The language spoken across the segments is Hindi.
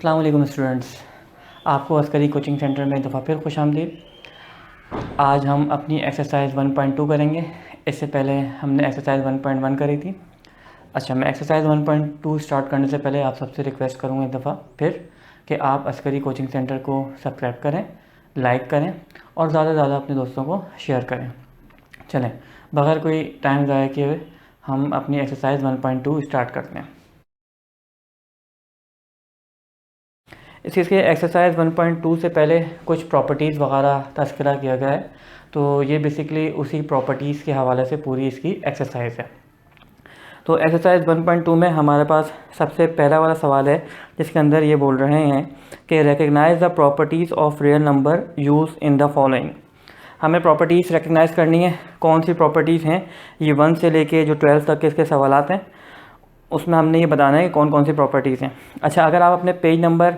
अस्सलाम वालेकुम स्टूडेंट्स, आपको अस्करी कोचिंग सेंटर में एक दफ़ा फिर खुशामदीद। आज हम अपनी एक्सरसाइज 1.2 करेंगे। इससे पहले हमने एक्सरसाइज 1.1 करी थी। अच्छा, मैं एक्सरसाइज 1.2 स्टार्ट करने से पहले आप सबसे रिक्वेस्ट करूँगा एक दफ़ा फिर कि आप अस्करी कोचिंग सेंटर को सब्सक्राइब करें, लाइक करें और ज़्यादा से ज़्यादा अपने दोस्तों को शेयर करें। चलें, बगैर कोई टाइम ज़ाया किए हम अपनी एक्सरसाइज 1.2 स्टार्ट करते हैं। इस चीज़ के एक्सरसाइज 1.2 से पहले कुछ प्रॉपर्टीज़ वगैरह तज़किरा किया गया है, तो ये बेसिकली उसी प्रॉपर्टीज़ के हवाले से पूरी इसकी एक्सरसाइज है। तो एक्सरसाइज 1.2 में हमारे पास सबसे पहला वाला सवाल है, जिसके अंदर ये बोल रहे हैं कि recognise the properties of real number use in the following. हमें प्रॉपर्टीज़ रिकग्नाइज करनी है। कौन सी प्रॉपर्टीज़ हैं? ये 1 से लेके जो 12 तक के इसके सवालात हैं, उसमें हमने ये बताना है कि कौन कौन सी प्रॉपर्टीज़ हैं। अच्छा, अगर आप अपने पेज नंबर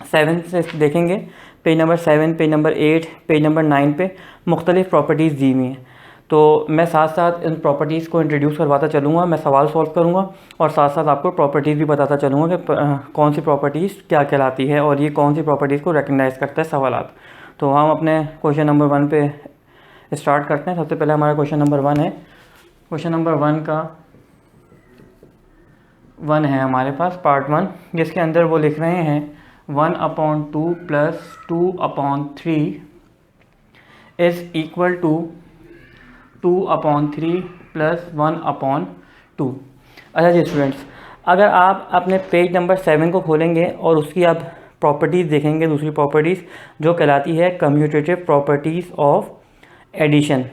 7 से देखेंगे, page number 7, page number 8, page number 9 पे मुख्तलिफ़ प्रॉपर्टीज़ दी हुई हैं। तो मैं साथ साथ इन प्रॉपर्टीज़ को इंट्रोड्यूस करवाता चलूँगा, मैं सवाल सॉल्व करूँगा और साथ साथ आपको प्रॉपर्टीज़ भी बताता चलूँगा कि कौन सी प्रॉपर्टीज़ क्या कहलाती है और ये कौन सी प्रॉपर्टीज़ को रिकग्नाइज करता है सवालात। तो हम अपने क्वेश्चन नंबर 1 पे स्टार्ट करते हैं। सबसे पहले हमारा क्वेश्चन नंबर 1 है। क्वेश्चन नंबर 1 का 1 है हमारे पास पार्ट 1, जिसके अंदर वो लिख रहे हैं 1/2 + 2/3 इज़ इक्वल टू 2/3 + 1/2। अच्छा जी स्टूडेंट्स, अगर आप अपने पेज नंबर 7 को खोलेंगे और उसकी आप प्रॉपर्टीज़ देखेंगे, दूसरी प्रॉपर्टीज़ जो कहलाती है कम्यूटेटिव प्रॉपर्टीज़ ऑफ एडिशन।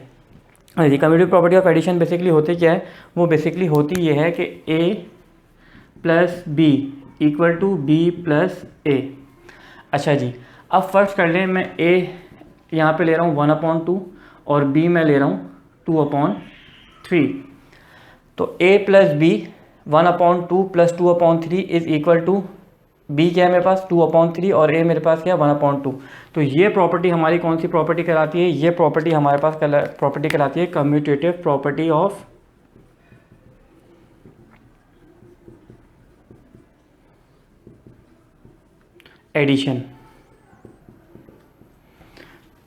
जी, commutative property of addition basically होती क्या है? वो बेसिकली होती ये है कि a + b = b + a। अच्छा जी, अब फर्स्ट कर लें, मैं a यहाँ पे ले रहा हूँ 1/2 और b मैं ले रहा हूँ 2/3। तो a + b 1/2 + 2/3 is equal to b क्या है मेरे पास 2/3 और a मेरे पास क्या 1/2। तो ये प्रॉपर्टी हमारी कौन सी प्रॉपर्टी कहलाती है? ये प्रॉपर्टी हमारे पास प्रॉपर्टी कहलाती है कम्यूटेटिव प्रॉपर्टी ऑफ एडिशन।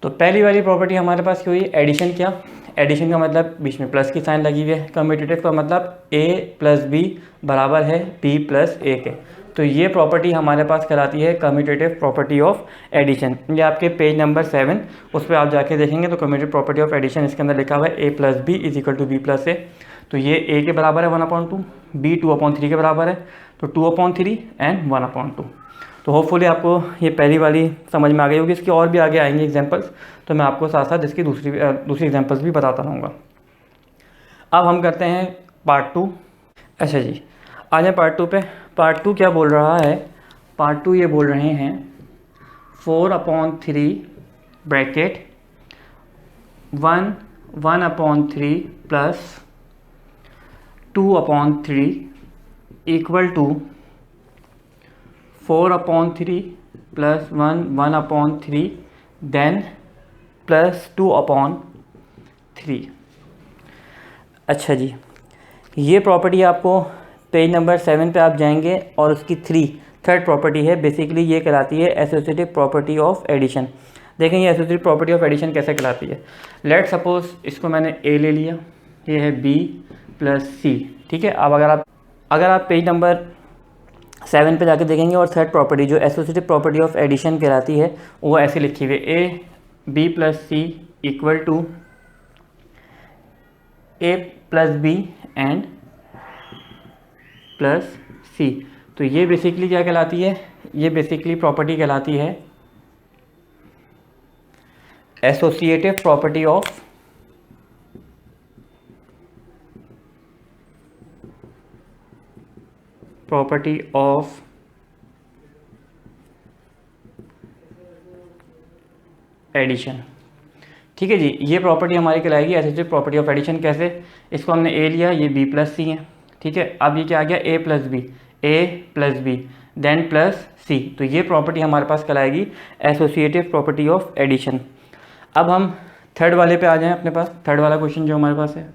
तो पहली वाली प्रॉपर्टी हमारे पास क्या हुई? एडिशन। क्या एडिशन का मतलब बीच में प्लस की साइन लगी हुई है। कम्यूटेटिव का मतलब a + b बराबर है b + a के। तो ये प्रॉपर्टी हमारे पास कहलाती है कम्यूटेटिव प्रॉपर्टी ऑफ एडिशन। ये आपके पेज नंबर 7 उस पर आप जाके देखेंगे तो कम्यूटेटिव प्रॉपर्टी ऑफ एडिशन इसके अंदर लिखा हुआ है a + b = b + a। तो ये a के बराबर है 1/2, b 2/3 के बराबर है, तो 2/3 एंड 1/2। तो होपफुली आपको ये पहली वाली समझ में आ गई होगी। इसके और भी आगे आएंगे एग्जांपल्स, तो मैं आपको साथ साथ इसकी दूसरी एग्जांपल्स भी बताता रहूँगा। अब हम करते हैं पार्ट 2। अच्छा जी, आ जाए पार्ट 2 पे। पार्ट 2 क्या बोल रहा है? पार्ट 2 ये बोल रहे हैं 4/3 ब्रैकेट 1/3 + 2/3 इक्वल टू 4/3 + 1/3 देन +2/3। अच्छा जी, ये प्रॉपर्टी आपको पेज नंबर 7 पे आप जाएंगे और उसकी थर्ड प्रॉपर्टी है। बेसिकली ये कहलाती है एसोसिएटिव प्रॉपर्टी ऑफ एडिशन। देखें ये एसोसिएटिव प्रॉपर्टी ऑफ एडिशन कैसे कहलाती है। लेट सपोज इसको मैंने a ले लिया, ये है b + c। ठीक है, अब अगर आप पेज नंबर 7 पे जाके देखेंगे और थर्ड प्रॉपर्टी जो एसोसिएटिव प्रॉपर्टी ऑफ एडिशन कहलाती है वो ऐसे लिखी हुई है a b + c = a + b and +c। तो ये बेसिकली क्या कहलाती है? ये बेसिकली प्रॉपर्टी कहलाती है एसोसिएटिव प्रॉपर्टी ऑफ एडिशन। ठीक है जी, ये प्रॉपर्टी हमारी कहलाएगी एसोसिएटिव प्रॉपर्टी ऑफ एडिशन। कैसे? इसको हमने a लिया, ये b + c है। ठीक है, अब ये क्या आ गया a + b देन +c। तो ये प्रॉपर्टी हमारे पास कहलाएगी एसोसिएटिव प्रॉपर्टी ऑफ एडिशन। अब हम थर्ड वाले पे आ जाएं। अपने पास थर्ड वाला क्वेश्चन जो हमारे पास है,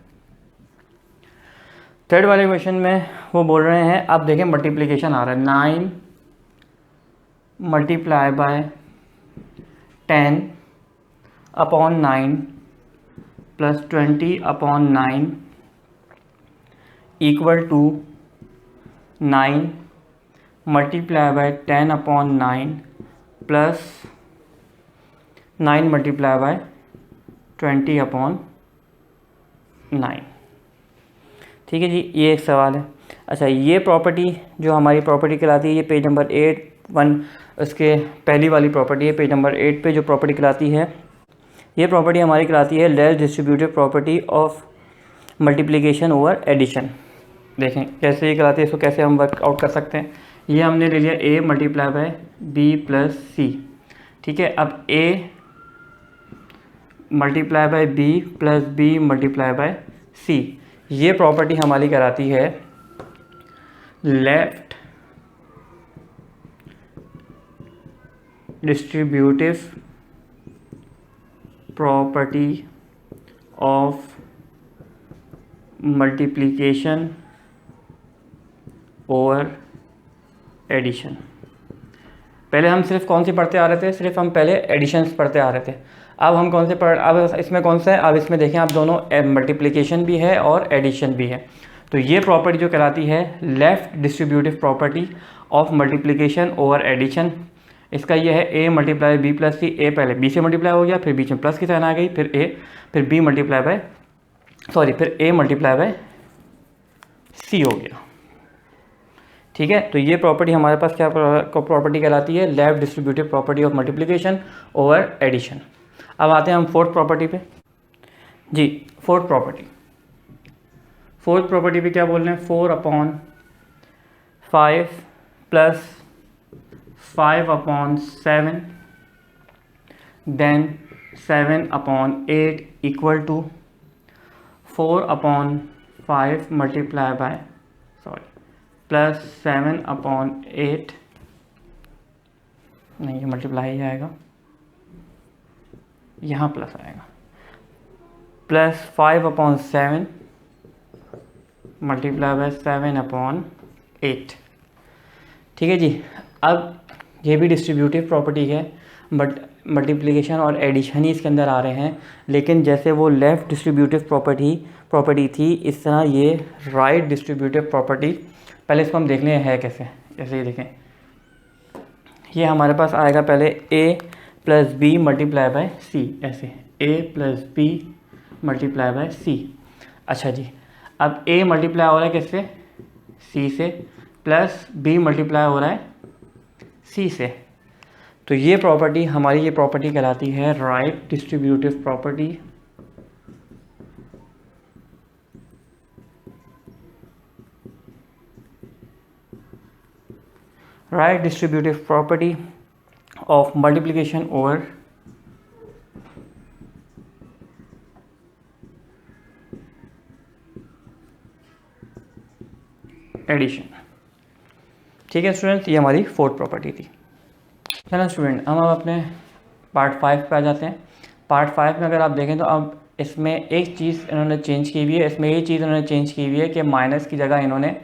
थर्ड वाले क्वेश्चन में वो बोल रहे हैं, आप देखें मल्टीप्लिकेशन आ रहा है 9 multiply by 10 upon 9 plus 20 upon 9 equal to 9 multiply by 10 upon 9 plus 9 multiply by 20 upon 9। ठीक है जी, ये एक सवाल है। अच्छा, ये प्रॉपर्टी जो हमारी प्रॉपर्टी कहलाती है, ये पेज नंबर 8 उसके पहली वाली प्रॉपर्टी है। पेज नंबर 8 पे जो प्रॉपर्टी कहलाती है, ये प्रॉपर्टी हमारी कहलाती है less distributive property of multiplication over addition. देखें कैसे ये कहलाती है, इसको कैसे हम वर्कआउट कर सकते हैं। ये हमने ले लिया a multiply by B plus C. ठीक है, अब a multiply by B plus B multiply by C, ये प्रॉपर्टी हमारी कहलाती है left distributive property of multiplication over addition. पहले हम सिर्फ कौन सी पढ़ते आ रहे थे, सिर्फ हम पहले एडिशंस पढ़ते आ रहे थे। अब हम कौन से अब इसमें कौन सा है, अब इसमें देखें आप दोनों मल्टीप्लिकेशन भी है और एडिशन भी है। तो ये प्रॉपर्टी जो कहलाती है left distributive property of multiplication over addition, इसका ये है a multiply b plus c. A पहले b से मल्टीप्लाई हो गया, फिर बीच में प्लस की साइन आ गई, फिर a, फिर b मल्टीप्लाई बाय फिर a मल्टीप्लाई बाय c हो गया। ठीक है, तो ये प्रॉपर्टी हमारे पास क्या प्रॉपर्टी कहलाती है, left distributive property of multiplication over addition. अब आते हैं हम फोर्थ प्रॉपर्टी पे। जी, फोर्थ प्रॉपर्टी पे क्या बोल रहे हैं, 4 upon 5 plus 5 upon 7 then 7 upon 8 equal to 4 upon 5 multiply by plus 7 upon 8, नहीं ये मल्टीप्लाई ही आएगा, यहाँ प्लस आएगा, plus 5 upon 7 multiply by 7 upon 8। ठीक है जी, अब ये भी डिस्ट्रीब्यूटिव प्रॉपर्टी है, बट मल्टीप्लिकेशन और एडिशन ही इसके अंदर आ रहे हैं। लेकिन जैसे वो लेफ़्ट डिस्ट्रीब्यूटिव प्रॉपर्टी थी, इस तरह ये राइट डिस्ट्रीब्यूटिव प्रॉपर्टी, पहले इसको हम देख लें है कैसे। जैसे ये देखें, ये हमारे पास आएगा पहले a plus B multiply by C, ऐसे a plus B multiply by C. अच्छा जी, अब a मल्टीप्लाई हो रहा है किससे, c से, प्लस b मल्टीप्लाई हो रहा है c से। तो ये प्रॉपर्टी हमारी, ये प्रॉपर्टी कहलाती है right distributive property of multiplication over addition. ठीक है स्टूडेंट्स, ये हमारी फोर्थ प्रॉपर्टी थी। चलो स्टूडेंट, हम अब अपने पार्ट 5 पे आ जाते हैं। पार्ट 5 में अगर आप देखें तो अब इसमें एक चीज़ इन्होंने चेंज की हुई है। इसमें ये चीज़ इन्होंने चेंज की हुई है कि माइनस की जगह इन्होंने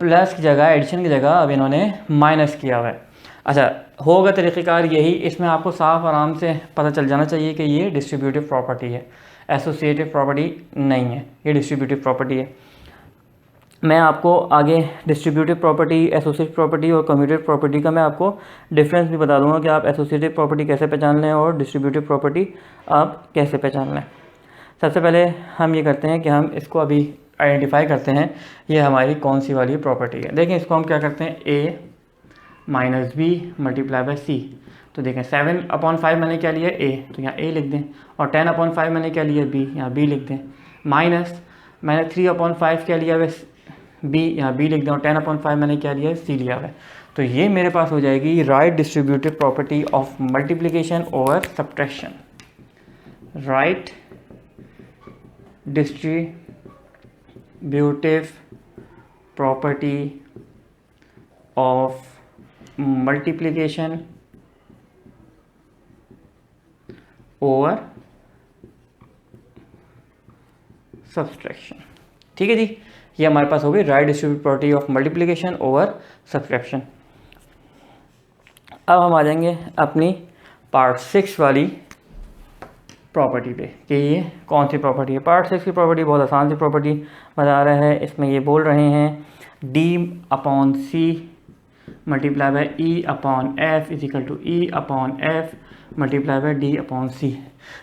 प्लस की जगह, एडिशन की जगह अब इन्होंने माइनस किया हुआ है। अच्छा, होगा तरीक़ेकार यही, इसमें आपको साफ आराम से पता चल जाना चाहिए कि ये डिस्ट्रीब्यूटिव प्रॉपर्टी है, एसोसिएटिव प्रॉपर्टी नहीं है, ये डिस्ट्रीब्यूटिव प्रॉपर्टी है। मैं आपको आगे डिस्ट्रीब्यूटिव प्रॉपर्टी, एसोसिएटिव प्रॉपर्टी और कम्यूटेटिव प्रॉपर्टी का मैं आपको डिफरेंस भी बता दूंगा कि आप एसोसिएटिव प्रॉपर्टी कैसे पहचान लें और डिस्ट्रीब्यूटिव प्रॉपर्टी आप कैसे पहचान लें। सबसे पहले हम ये करते हैं कि हम इसको अभी आइडेंटिफाई करते हैं ये हमारी कौन सी वाली प्रॉपर्टी है। देखें, इसको हम क्या करते हैं, a minus B multiply by C. तो देखें 7/5 मैंने क्या लिया a, तो यहाँ a लिख दें, और 10/5 मैंने क्या लिया b, यहाँ b लिख दें, माइनस मैंने 3/5 क्या लिया है b, यहाँ b लिख दें, और 10/5 मैंने क्या लिया है c लिया है। तो ये मेरे पास हो जाएगी right distributive property of multiplication over subtraction. Right distributive property of multiplication over subtraction. ठीक है जी, ये हमारे पास हो गई right distributive property of multiplication over subtraction. अब हम आ जाएंगे अपनी पार्ट 6 वाली प्रॉपर्टी पे कि ये कौन सी प्रॉपर्टी है। पार्ट 6 की प्रॉपर्टी बहुत आसान सी प्रॉपर्टी बता रहा है। इसमें ये बोल रहे हैं D/C multiply by E/F is equal to E/F multiply by D/C।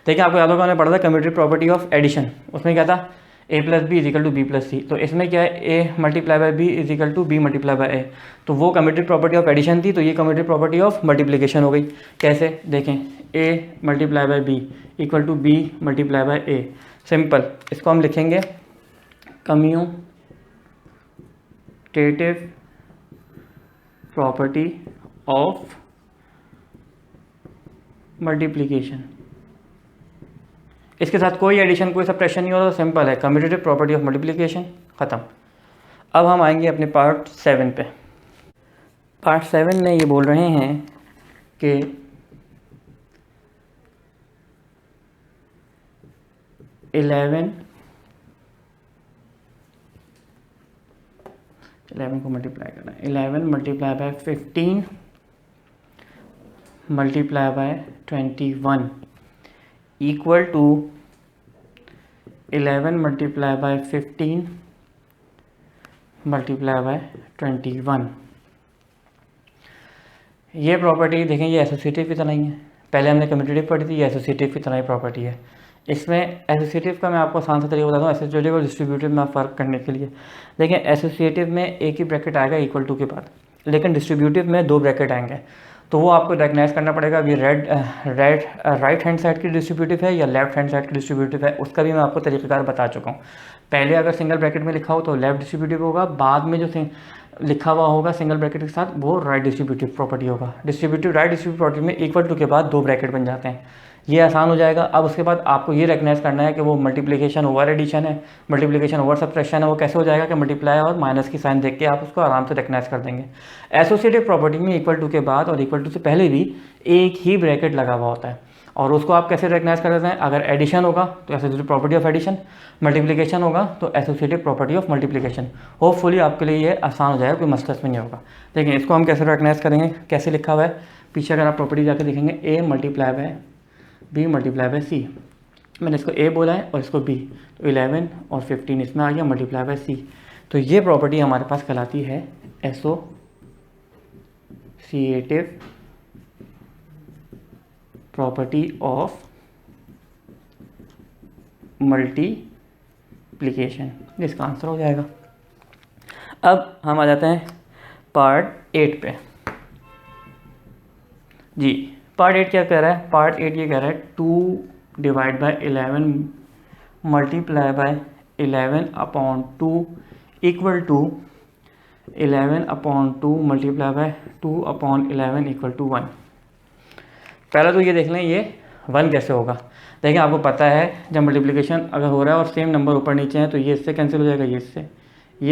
देखिए आपको याद होगा हमने पढ़ा था कम्यूटेटिव प्रॉपर्टी ऑफ एडिशन, उसमें क्या था A+B is equal to B+C। तो इसमें क्या है A multiply by B is equal to B multiply by A। तो वो कम्यूटेटिव प्रॉपर्टी ऑफ एडिशन थी, तो ये कम्यूटेटिव प्रॉपर्टी ऑफ मल्टीप्लिकेशन हो गई। कैसे देखें, A multiply by B equal to B multiply by A। Simple, इसको हम लिखेंगे कम्यूटेटिव प्रॉपर्टी ऑफ मल्टीप्लिकेशन। इसके साथ कोई एडिशन कोई सब्ट्रैक्शन नहीं होता, तो सिंपल है कम्यूटेटिव प्रॉपर्टी ऑफ मल्टीप्लिकेशन, ख़त्म। अब हम आएंगे अपने पार्ट 7 पे। पार्ट 7 में ये बोल रहे हैं कि इलेवन को मल्टीप्लाई करना है, 11 multiply by 15 multiply by 21 equal to 11 multiply by 15 multiply by 21। ये प्रॉपर्टी देखें, ये एसोसिएटिव की तरह ही है। पहले हमने कम्यूटेटिव पढ़ी थी, ये एसोसिएटिव की तरह ही प्रॉपर्टी है। इसमें एसोसिएटिव का मैं आपको आसान सा तरीका बताता हूँ एसोसिएटिव और डिस्ट्रीब्यूटिव में फ़र्क करने के लिए। देखें एसोसिएटिव में एक ही ब्रैकेट आएगा इक्वल टू के बाद, लेकिन डिस्ट्रीब्यूटिव में 2 ब्रैकेट आएंगे। तो वो आपको रिकग्नाइज करना पड़ेगा अभी राइट हैंड साइड की डिस्ट्रीब्यूटिव है या लेफ्ट हैंड साइड की डिस्ट्रीब्यूटिव है, उसका भी मैं आपको तरीक़ाकार बता चुका हूँ। पहले अगर सिंगल ब्रैकेट में लिखा हो तो लेफ्ट डिस्ट्रीब्यूटिव होगा, बाद में जो लिखा हुआ होगा सिंगल ब्रैकेट के साथ वो राइट डिस्ट्रीब्यूटिव प्रॉपर्टी होगा। डिस्ट्रीब्यूटिव राइट डिस्ट्रीब्यूटिव प्रॉपर्टी में इक्वल टू के बाद 2 ब्रैकेट बन जाते हैं, ये आसान हो जाएगा। अब उसके बाद आपको ये रिकग्नाइज करना है कि वो मल्टीप्लिकेशन ओवर एडिशन है, मल्टीप्लिकेशन ओवर सब्ट्रैक्शन है। वो कैसे हो जाएगा कि मल्टीप्लाई और माइनस की साइन देख के आप उसको आराम से रिकग्नाइज कर देंगे। एसोसिएटिव प्रॉपर्टी में इक्वल टू के बाद और इक्वल टू से पहले भी एक ही ब्रैकेट लगा हुआ होता है, और उसको आप कैसे रिकग्नाइज कर देते हैं, अगर एडिशन होगा तो associative property of addition, multiplication होगा तो associative property of multiplication. Hopefully आपके लिए ये आसान हो जाएगा, कोई मसला इसमें नहीं होगा। देखिए इसको हम कैसे रिकग्नाइज करेंगे, कैसे लिखा हुआ है पीछे अगर आप प्रॉपर्टी जाकर देखेंगे A multiply by B multiply bye C। मैंने इसको A बोला है और इसको B, तो 11 और 15 इसमें आ गया मल्टीप्लाई बाय C। तो ये प्रॉपर्टी हमारे पास कहलाती है एसोसिएटिव प्रॉपर्टी ऑफ मल्टीप्लिकेशन, इसका आंसर हो जाएगा। अब हम आ जाते हैं पार्ट 8 पे। जी पार्ट 8 क्या कह रहा है, पार्ट 8 ये कह रहा है 2 divide by 11 multiply by 11/2 equal to 11/2 multiply by 2/11 equal to 1। पहला तो ये देख लें ये 1 कैसे होगा। देखिए आपको पता है जब मल्टीप्लिकेशन अगर हो रहा है और सेम नंबर ऊपर नीचे हैं तो ये इससे कैंसिल हो जाएगा, ये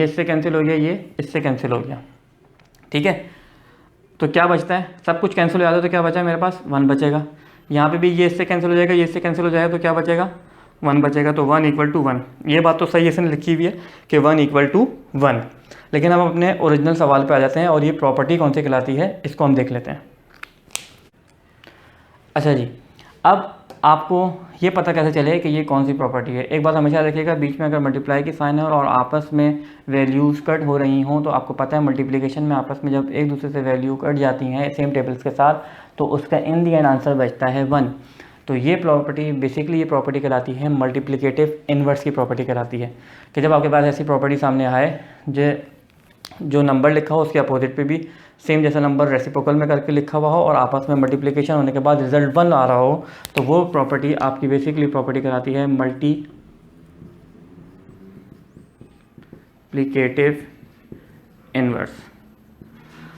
इससे कैंसिल हो गया, ये इससे कैंसिल हो गया, ठीक है। तो क्या बचता है, सब कुछ कैंसिल हो जाता है तो क्या बचा मेरे पास 1 बचेगा। यहाँ पे भी ये इससे कैंसिल हो जाएगा, ये इससे कैंसिल हो जाएगा तो क्या बचेगा 1 बचेगा। तो 1 = 1। ये बात तो सही इसने लिखी हुई है कि 1 = 1। लेकिन हम अपने ओरिजिनल सवाल पे आ जाते हैं और ये प्रॉपर्टी कौन सी कहलाती है इसको हम देख लेते हैं। अच्छा जी, अब आपको ये पता कैसे चले कि ये कौन सी प्रॉपर्टी है। एक बात हमेशा रखिएगा, बीच में अगर मल्टीप्लाई की साइन है और आपस में वैल्यूज़ कट हो रही हों तो आपको पता है मल्टीप्लिकेशन में आपस में जब एक दूसरे से वैल्यू कट जाती हैं सेम टेबल्स के साथ तो उसका इन दी एंड आंसर बचता है 1। तो ये प्रॉपर्टी बेसिकली ये प्रॉपर्टी कहलाती है मल्टीप्लिकेटिव इन्वर्स की प्रॉपर्टी कहलाती है कि जब आपके पास ऐसी प्रॉपर्टी सामने आए जो नंबर लिखा हो उसके अपोजिट पे भी सेम जैसा नंबर रेसिप्रोकल में करके लिखा हुआ हो और आपस में मल्टीप्लिकेशन होने के बाद रिजल्ट 1 आ रहा हो तो वो प्रॉपर्टी आपकी बेसिकली प्रॉपर्टी कहलाती है मल्टीप्लिकेटिव इन्वर्स।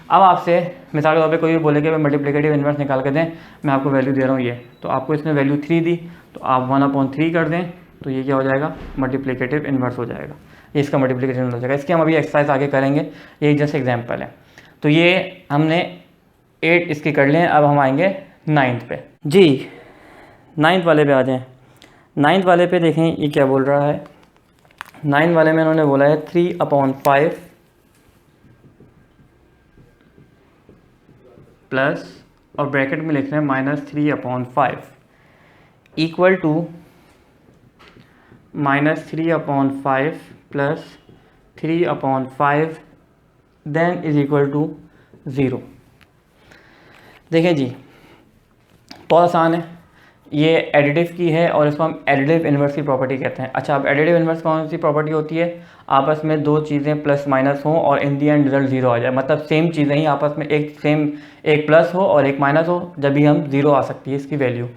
अब आपसे मिसाल के तौर पे कोई भी बोले कि मैं मल्टीप्लिकेटिव इन्वर्स निकाल के दें, मैं आपको वैल्यू दे रहा हूँ ये, तो आपको इसने वैल्यू 3 दी तो आप 1/3 कर दें तो ये क्या हो जाएगा मल्टीप्लिकेटिव इन्वर्स हो जाएगा, ये इसका मल्टीप्लिकेशन हो जाएगा। इसकी हम अभी एक्सरसाइज आगे करेंगे, ये जस्ट एग्जाम्पल है। तो ये हमने 8 इसकी कर लें। अब हम आएंगे 9th पे। जी 9th वाले पे आ जाएं। 9th वाले पे देखें ये क्या बोल रहा है। 9 वाले में उन्होंने बोला है 3/5 प्लस और ब्रैकेट में लिख रहे हैं -3/5 equal to -3/5 plus 3/5 then is equal to 0। देखिए जी, बहुत आसान है, ये एडिटिव की है और इसको हम एडिटिव इन्वर्स की प्रॉपर्टी कहते हैं। अच्छा, अब एडिटिव इन्वर्स कौन सी प्रॉपर्टी होती है? आपस में दो चीज़ें प्लस माइनस हों और इन दी एंड रिजल्ट जीरो आ जाए, मतलब सेम चीज़ें ही आपस में एक प्लस हो और एक माइनस हो, जब भी हम जीरो आ सकती है इसकी वैल्यू।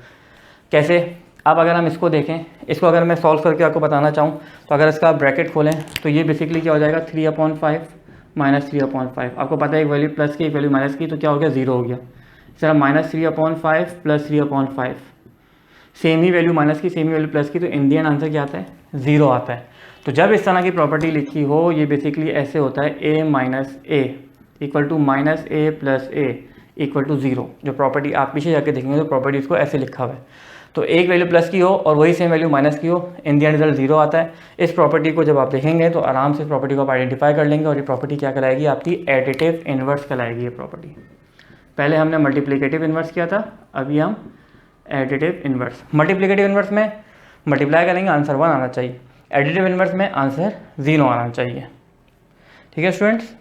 कैसे? अब अगर हम इसको देखें, इसको अगर मैं सॉल्व करके आपको बताना चाहूँ तो अगर इसका ब्रैकेट खोलें तो ये बेसिकली क्या हो जाएगा, 3/5 माइनस 3/5। आपको पता है एक वैल्यू प्लस की एक वैल्यू माइनस की, तो क्या हो गया, जीरो हो गया। चलो -3/5 प्लस 3/5, सेम ही वैल्यू माइनस की सेम ही वैल्यू प्लस की, तो इन दी एंड आंसर क्या आता है, ज़ीरो आता है। तो जब इस तरह की प्रॉपर्टी लिखी हो, ये बेसिकली ऐसे होता है a minus a equal to -a plus a equal to 0। जो प्रॉपर्टी आप पीछे जाके देखेंगे तो प्रॉपर्टी इसको ऐसे लिखा हुआ है। तो एक वैल्यू प्लस की हो और वही सेम वैल्यू माइनस की हो, इन दी एंड रिजल्ट 0 आता है। इस प्रॉपर्टी को जब आप देखेंगे तो आराम से प्रॉपर्टी को आप आइडेंटिफाई कर लेंगे और ये प्रॉपर्टी क्या कहलाएगी, आपकी एडिटिव इन्वर्स कहलाएगी ये प्रॉपर्टी। पहले हमने मल्टीप्लिकेटिव इन्वर्स किया था, अभी हम एडिटिव इन्वर्स। मल्टीप्लिकेटिव इन्वर्स में मल्टीप्लाई करेंगे, आंसर 1 आना चाहिए। एडिटिव इन्वर्स में आंसर 0 आना चाहिए। ठीक है स्टूडेंट्स,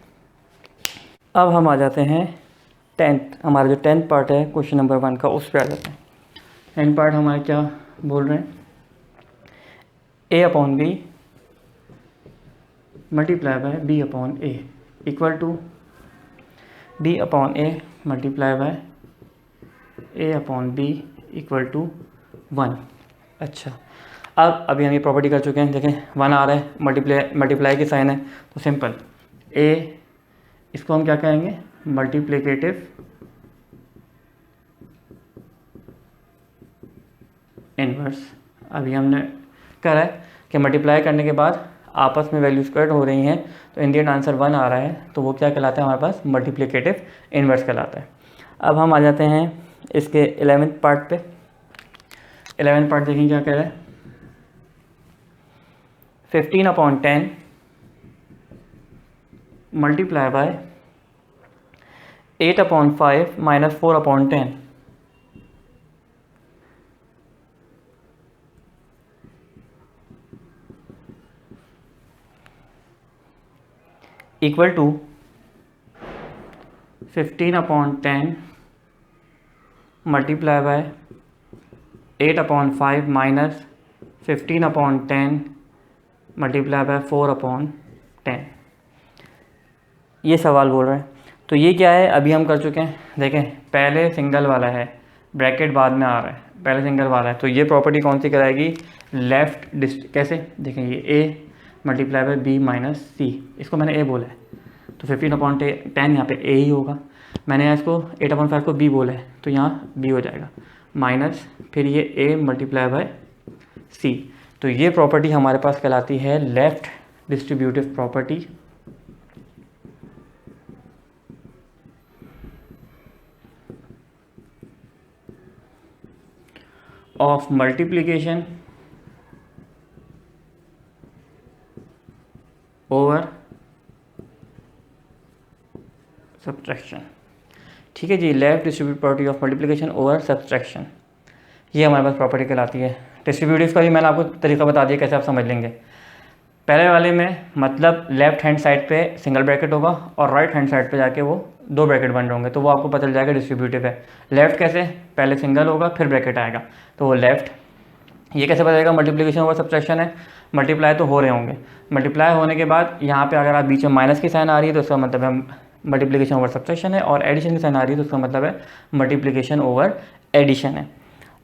अब हम आ जाते हैं हमारा जो 10th पार्ट है क्वेश्चन नंबर 1 का, उस पर आ जाते हैं। 10th पार्ट हमारे क्या बोल रहे हैं, a/b multiply by b/a equal to b/a multiply by a/b equal to 1। अच्छा, अब अभी हम ये प्रॉपर्टी कर चुके हैं, देखें 1 आ रहा है, मल्टीप्लाई की साइन है, तो सिंपल a, इसको हम क्या कहेंगे, मल्टीप्लिकेटिव इन्वर्स। अभी हमने करा है कि मल्टीप्लाई करने के बाद आपस में वैल्यू स्क्वायर हो रही हैं, तो इन दी एंड आंसर 1 आ रहा है, तो वो क्या कहलाता है हमारे पास, मल्टीप्लिकेटिव इन्वर्स कहलाता है। अब हम आ जाते हैं इसके 11th पार्ट पे। 11th पार्ट देखिए क्या कह रहा है, 15/10 multiply by 8/5 minus 4/10 equal to 15/10 multiply by 8/5 minus 15/10 multiply by 4/10। ये सवाल बोल रहे हैं, तो ये क्या है, अभी हम कर चुके हैं। देखें पहले सिंगल वाला है, ब्रैकेट बाद में आ रहा है, पहले सिंगल वाला है, तो ये प्रॉपर्टी कौन सी कराएगी, लेफ्ट डिस्ट। कैसे देखें, ये a multiply by b minus C, इसको मैंने a बोला है, तो 15/10 यहाँ पे a ही होगा। मैंने यहाँ इसको 8/5 को b बोला है, तो यहाँ b हो जाएगा माइनस, फिर ये a मल्टीप्लाई बाय c। तो ये प्रॉपर्टी हमारे पास कहलाती है left distributive property of multiplication over subtraction. ठीक है जी, left distributive property of multiplication over subtraction, ये हमारे पास प्रॉपर्टी कहलाती है। डिस्ट्रीब्यूटिव का भी मैंने आपको तरीका बता दिया कैसे आप समझ लेंगे। पहले वाले में मतलब लेफ्ट हैंड साइड पे सिंगल ब्रैकेट होगा और राइट हैंड साइड पे जाके वो दो ब्रैकेट बन रहे होंगे, तो वो आपको पता चल जाएगा डिस्ट्रीब्यूटिव है। लेफ्ट कैसे, पहले सिंगल होगा फिर ब्रैकेट आएगा, तो वो लेफ्ट। ये कैसे बताएगा, मल्टीप्लिकेशन ओवर सब्ट्रैक्शन है, मल्टीप्लाई तो हो रहे होंगे, मल्टीप्लाई होने के बाद यहाँ पे अगर आप बीच में माइनस की साइन आ रही है तो उसका मतलब है मल्टीप्लिकेशन ओवर सब्ट्रैक्शन है, और एडिशन की साइन आ रही है तो उसका मतलब है मल्टीप्लिकेशन ओवर एडिशन है।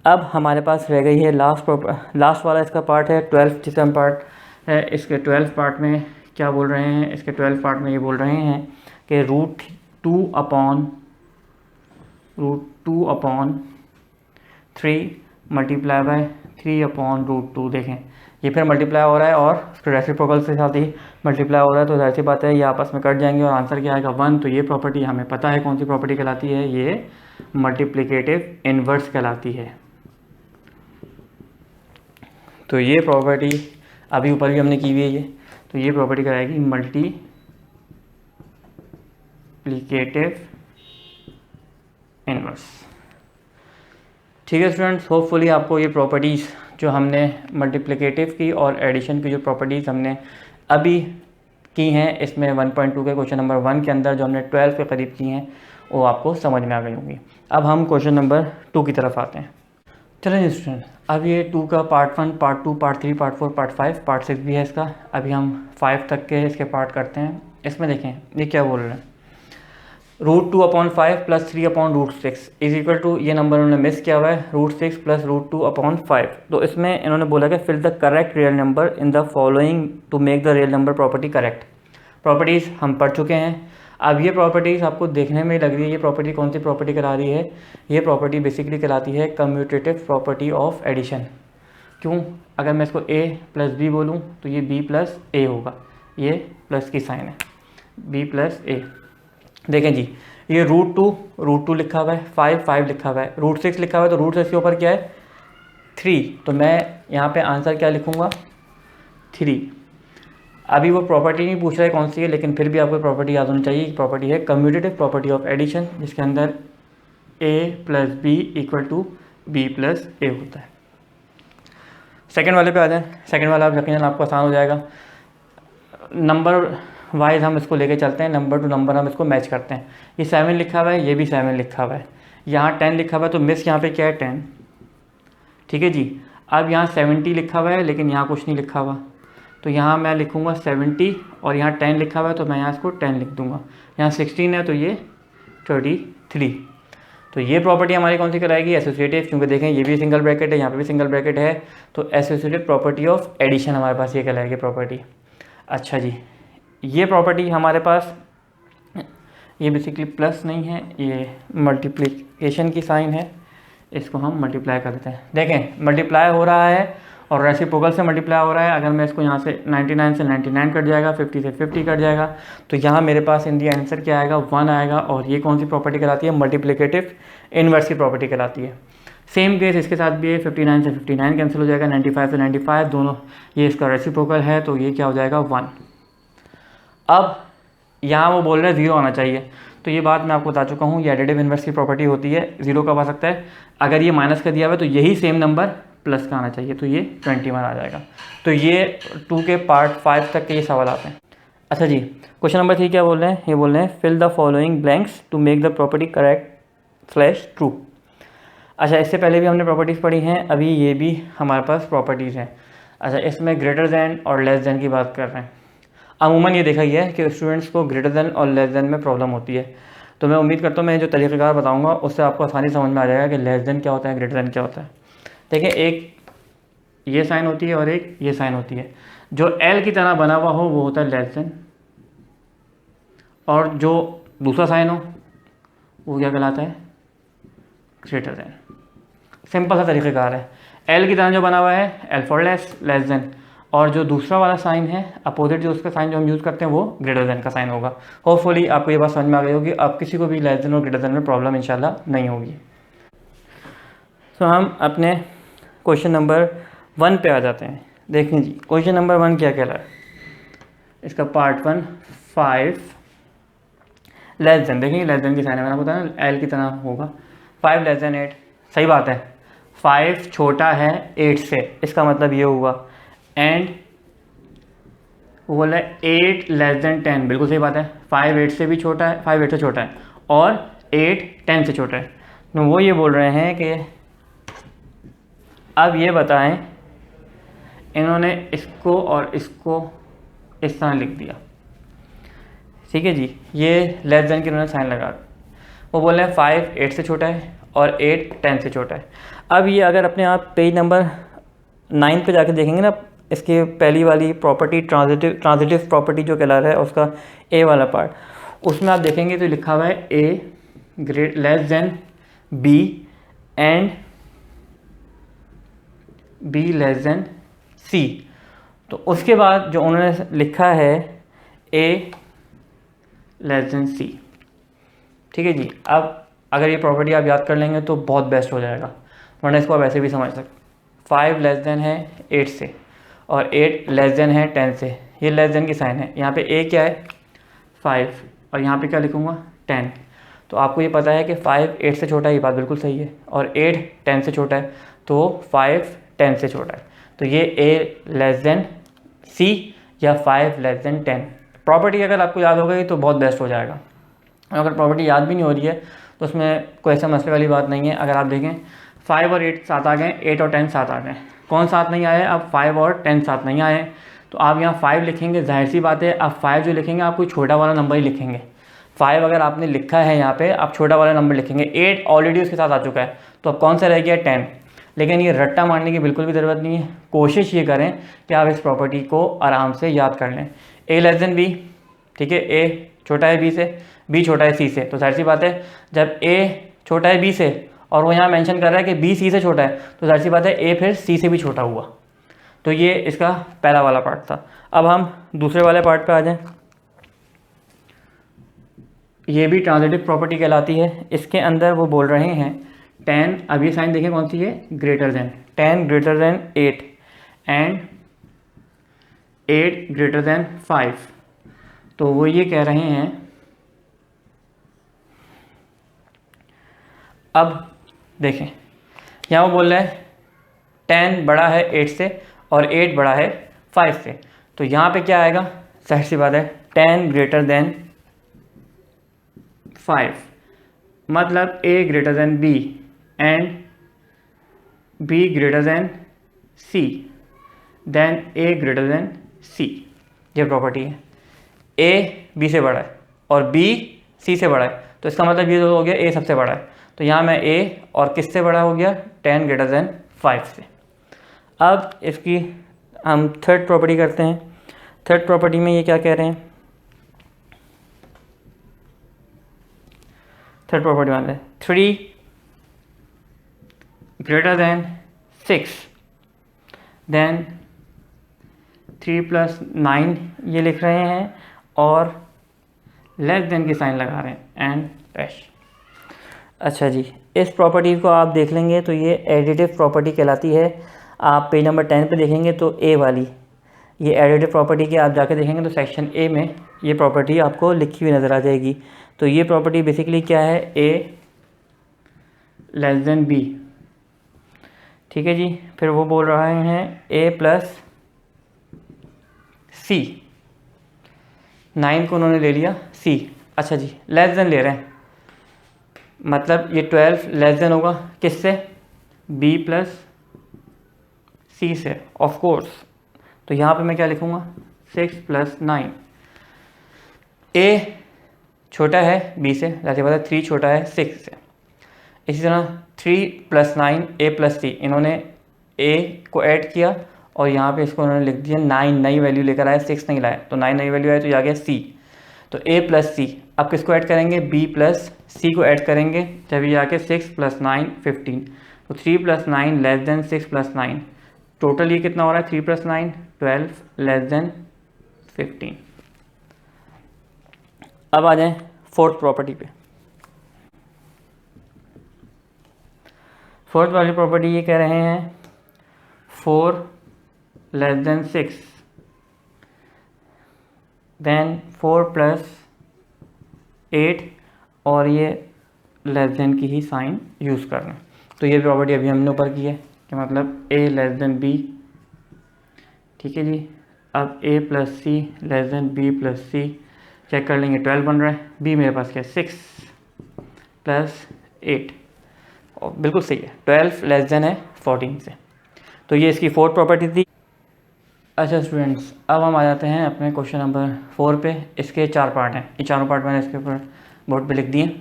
अब हमारे पास रह गई है लास्ट वाला इसका पार्ट है 12th, जिसका पार्ट है। इसके 12th पार्ट में क्या बोल रहे हैं, इसके 12th पार्ट में ये बोल रहे हैं कि √2/3 मल्टीप्लाई बाय 3/√2। देखें ये फिर मल्टीप्लाई हो रहा है और उसके रेसिप्रोकल के साथ ही मल्टीप्लाई हो रहा है, तो जाहिर सी बात है ये आपस में कट जाएंगे और आंसर क्या आएगा 1। तो ये प्रॉपर्टी हमें पता है कौन सी प्रॉपर्टी कहलाती है, ये मल्टीप्लिकेटिव इन्वर्स कहलाती है। तो ये प्रॉपर्टी अभी ऊपर भी हमने की हुई है ये, तो ये प्रॉपर्टी कराएगी मल्टीप्लिकेटिव इनवर्स। ठीक है स्टूडेंट्स, होपफुली आपको ये प्रॉपर्टीज़ जो हमने मल्टीप्लिकेटिव की और एडिशन की जो प्रॉपर्टीज़ हमने अभी की हैं इसमें 1.2 के क्वेश्चन नंबर 1 के अंदर जो हमने 12 के करीब की हैं वो आपको समझ में आ गई होंगी। अब हम क्वेश्चन नंबर 2 की तरफ आते हैं। चलिए स्टूडेंट, अब ये 2 का part 1, part 2, part 3, part 4, part 5, part 6 भी है इसका। अभी हम 5 तक के इसके पार्ट करते हैं। इसमें देखें ये क्या बोल रहे हैं, √2/5 प्लस 3/√6 इज इक्वल टू, ये नंबर उन्होंने मिस किया हुआ है, √6 प्लस √2/5। तो इसमें इन्होंने बोला कि fill the correct real number in the following to make the real number property correct. Properties हम पढ़ चुके हैं। अब ये प्रॉपर्टीज़ आपको देखने में लग रही है, ये प्रॉपर्टी कौन सी प्रॉपर्टी करा रही है, ये प्रॉपर्टी बेसिकली कहलाती है कम्यूटेटिव प्रॉपर्टी ऑफ एडिशन। क्यों, अगर मैं इसको a प्लस बी बोलूँ तो ये b प्लस ए होगा, ये प्लस की साइन है, b प्लस ए। देखें जी, ये √2 लिखा हुआ है, 5 लिखा हुआ है, √6 लिखा हुआ है, तो √6 के ऊपर क्या है 3, तो मैं यहाँ पे आंसर क्या लिखूँगा 3। अभी वो प्रॉपर्टी नहीं पूछ रहा है कौन सी है, लेकिन फिर भी आपको प्रॉपर्टी याद होनी चाहिए। प्रॉपर्टी है कम्यूटेटिव प्रॉपर्टी ऑफ एडिशन, जिसके अंदर a plus B equal to B plus A होता है। सेकेंड वाले पे आ जाएं। सेकेंड वाला आप यकीनन आपको आसान हो जाएगा। नंबर वाइज हम इसको लेके चलते हैं, नंबर टू नंबर हम इसको मैच करते हैं। ये 7 लिखा हुआ है, ये भी 7 लिखा हुआ है, यहाँ 10 लिखा हुआ है, तो मिस यहाँ पे क्या है 10। ठीक है जी, अब यहाँ 70 लिखा हुआ है, लेकिन यहाँ कुछ नहीं लिखा हुआ, तो यहाँ मैं लिखूँगा 70, और यहाँ 10 लिखा हुआ है तो मैं यहाँ इसको 10 लिख दूँगा। यहाँ 16 है तो ये 33। तो ये प्रॉपर्टी हमारी कौन सी कराएगी, एसोसिएटिव, क्योंकि देखें ये भी सिंगल ब्रैकेट है, यहाँ पे भी सिंगल ब्रैकेट है, तो एसोसिएटिव प्रॉपर्टी ऑफ एडिशन हमारे पास ये कहलाएगी प्रॉपर्टी। अच्छा जी, ये प्रॉपर्टी हमारे पास, ये बेसिकली प्लस नहीं है, ये मल्टीप्लिकेशन की साइन है, इसको हम मल्टीप्लाई कर देते हैं। देखें मल्टीप्लाई हो रहा है और रेसिप्रोकल से मल्टीप्लाई हो रहा है। अगर मैं इसको यहाँ से 99 से 99 कट जाएगा, 50 से 50 कट जाएगा, तो यहाँ मेरे पास इन दी आंसर क्या आएगा 1 आएगा। और ये कौन सी प्रॉपर्टी कहलाती है, मल्टीप्लिकेटिव इनवर्स की प्रॉपर्टी कहलाती है। सेम केस इसके साथ भी है, 59 से 59 कैंसिल हो जाएगा, 95 से 95 दोनों, ये इसका रेसिप्रोकल है, तो ये क्या हो जाएगा 1। अब यहाँ वो बोल रहे हैं 0 आना चाहिए, तो ये बात मैं आपको बता चुका हूँ, ये एडिटिव इनवर्स की प्रॉपर्टी होती है। 0 कब आ सकता है, अगर ये माइनस का दिया हुआ है तो यही सेम नंबर प्लस का आना चाहिए, तो ये 21 आ जाएगा। तो ये 2 के पार्ट 5 तक के ये सवाल आते हैं। अच्छा जी, क्वेश्चन नंबर 3 क्या बोल रहे हैं, ये बोल रहे हैं fill the following blanks to make the property correct true. अच्छा, इससे पहले भी हमने प्रॉपर्टीज़ पढ़ी हैं, अभी ये भी हमारे पास प्रॉपर्टीज़ हैं। अच्छा, इसमें ग्रेटर दैन और लेस दैन की बात कर रहे हैं। अमूमन ये देखा गया है कि स्टूडेंट्स को ग्रेटर दैन और लेस दैन में प्रॉब्लम होती है, तो मैं उम्मीद करता हूँ मैं जो तरीक़ेकार बताऊँगा उससे आपको आसानी समझ में आ जाएगा कि लेस दैन क्या होता है, ग्रेटर दैन क्या होता है। देखिए, एक ये साइन होती है और एक ये साइन होती है। जो एल की तरह बना हुआ हो वो होता है लेस दैन, और जो दूसरा साइन हो वो क्या कहलाता है, ग्रेटर दैन। सिंपल सा तरीक़ेकार है। एल की तरह जो बना हुआ है एल फॉर लेस दैन, और जो दूसरा वाला साइन है अपोजिट, जो उसका साइन जो हम यूज़ करते हैं वो ग्रेटर दैन का साइन होगा। होपफुली आपको ये बात समझ में आ गई होगी, आप किसी को भी लेस दैन और ग्रेटर दैन में प्रॉब्लम इंशाल्लाह नहीं होगी। तो हम अपने क्वेश्चन नंबर 1 पे आ जाते हैं। देखें जी, क्वेश्चन नंबर 1 क्या कह रहा है, इसका पार्ट 1 5 लेस दैन। देखिए लेस दैन की साइन है, मैंने बताया ना एल की तरह होगा। 5 लेस दैन 8, सही बात है, 5 छोटा है 8 से, इसका मतलब ये हुआ। एंड वो बोला 8 लेस दैन 10, बिल्कुल सही बात है, 5 8 से भी छोटा है, 5 8 से छोटा है, और 8 10 से छोटा है। तो वो ये बोल रहे हैं कि अब ये बताएं, इन्होंने इसको और इसको इस तरह लिख दिया, ठीक है जी, ये लेस दैन की इन्होंने साइन लगा। वो बोल रहे हैं 5 8 से छोटा है और 8 10 से छोटा है। अब ये अगर अपने आप पेज नंबर 9 पे जाकर देखेंगे ना, इसके पहली वाली प्रॉपर्टी ट्रांजिटिव प्रॉपर्टी जो कहला रहा है उसका ए वाला पार्ट, उसमें आप देखेंगे तो लिखा हुआ है A great less than B and B less than C. तो उसके बाद जो उन्होंने लिखा है ए लेस दैन सी। ठीक है जी, अब अगर ये प्रॉपर्टी आप याद कर लेंगे तो बहुत बेस्ट हो जाएगा, वरना इसको आप ऐसे भी समझ सकते। 5 लेस दैन है 8 से और 8 लेस दैन है 10 से, ये लेस दैन की साइन है। यहाँ पे ए क्या है 5 और यहाँ पे क्या लिखूँगा 10, तो आपको ये पता है कि 5 8 से छोटा है, ये बात बिल्कुल सही है, और 8 10 से छोटा है, तो 5 10 से छोटा है, तो ये a लेस देन c या 5 लेस देन 10। प्रॉपर्टी अगर आपको याद हो गई तो बहुत बेस्ट हो जाएगा। अगर प्रॉपर्टी याद भी नहीं हो रही है तो उसमें कोई ऐसा मसले वाली बात नहीं है। अगर आप देखें 5 और 8 साथ आ गए, 8 और 10 साथ आ गए, कौन साथ नहीं आए? अब 5 और 10 साथ नहीं आए, तो आप यहाँ 5 लिखेंगे, जाहिर सी बात है आप 5 जो लिखेंगे आप कोई छोटा वाला नंबर ही लिखेंगे। 5 अगर आपने लिखा है यहाँ पे, आप छोटा वाला नंबर लिखेंगे। 8 ऑलरेडी उसके साथ आ चुका है, तो अब कौन सा रह गया? 10। लेकिन ये रट्टा मारने की बिल्कुल भी ज़रूरत नहीं है। कोशिश ये करें कि आप इस प्रॉपर्टी को आराम से याद कर लें। a लेस देन b, ठीक है, a छोटा है b से, b छोटा है c से, तो जाहिर सी बात है जब a छोटा है b से और वो यहाँ मेंशन कर रहा है कि b c से छोटा है, तो जाहिर सी बात है a फिर c से भी छोटा हुआ। तो ये इसका पहला वाला पार्ट था। अब हम दूसरे वाले पार्ट पे आ जाएं। ये भी ट्रांजिटिव प्रॉपर्टी कहलाती है। इसके अंदर वो बोल रहे हैं 10, अब ये साइन देखें कौन सी है? Greater than. 10 greater than 8 and 8 greater than 5। तो वो ये कह रहे हैं, अब देखें यहाँ वो बोल रहे हैं 10 बड़ा है 8 से और 8 बड़ा है 5 से, तो यहाँ पे क्या आएगा? जाहिर सी बात है 10 ग्रेटर देन 5, मतलब a greater than b and b greater than c, then a greater than c। ये प्रॉपर्टी है। a b से बड़ा है और b c से बड़ा है, तो इसका मतलब ये तो हो गया a सबसे बड़ा है, तो यहाँ मैं a और किससे बड़ा हो गया? 10 ग्रेटर देन 5 से। अब इसकी हम थर्ड प्रॉपर्टी करते हैं। थर्ड प्रॉपर्टी में ये क्या कह रहे हैं? थर्ड प्रॉपर्टी मान लें 3 ग्रेटर देन 6, देन 3 + 9 ये लिख रहे हैं और लेस देन की साइन लगा रहे हैं एंड डैश। अच्छा जी, इस प्रॉपर्टी को आप देख लेंगे तो ये एडिटिव प्रॉपर्टी कहलाती है। आप पेज नंबर 10 पे देखेंगे तो ए वाली, ये एडिटिव प्रॉपर्टी की आप जाके देखेंगे तो सेक्शन ए में ये प्रॉपर्टी आपको लिखी हुई नज़र आ जाएगी। तो ये प्रॉपर्टी बेसिकली क्या है? ए लेस देन बी, ठीक है जी। फिर वो बोल रहे हैं a प्लस सी, 9 को उन्होंने ले लिया c। अच्छा जी, लेस देन ले रहे हैं, मतलब ये 12 लेस देन होगा किससे? b प्लस c से, ऑफ कोर्स। तो यहाँ पे मैं क्या लिखूँगा? 6 + 9। a छोटा है b से, जैसे बात है 3 छोटा है 6 से। इसी तरह 3 + 9 a + c, इन्होंने a को ऐड किया और यहाँ पे इसको उन्होंने लिख दिया 9 नई वैल्यू लेकर आए, 6 नहीं लाए, तो 9 नई वैल्यू आए तो ये आ गया c। तो a + c, अब किसको ऐड करेंगे? b + c को ऐड करेंगे, जब ये आके 6 + 9 15, तो 3 + 9 लेस देन 6 + 9, टोटल ये कितना हो रहा है? 3 + 9 12 लेस देन 15। अब आ जाएं फोर्थ प्रॉपर्टी पे। फोर्थ वाली प्रॉपर्टी ये कह रहे हैं 4 लेस देन 6, देन 4 + 8 और ये लेस देन की ही साइन यूज़ करना। तो ये प्रॉपर्टी अभी हमने ऊपर की है कि मतलब a लेस देन b, ठीक है जी। अब a + c less than b + c, check कर लेंगे 12 बन रहा है, b मेरे पास क्या है? 6 + 8, और बिल्कुल सही है, 12 लेस देन है 14 से। तो ये इसकी फोर्थ प्रॉपर्टी थी। अच्छा स्टूडेंट्स, अब हम आ जाते हैं अपने क्वेश्चन नंबर 4 पे। इसके 4 पार्ट हैं, ये चारों पार्ट मैंने इसके ऊपर बोर्ड पे लिख दिए।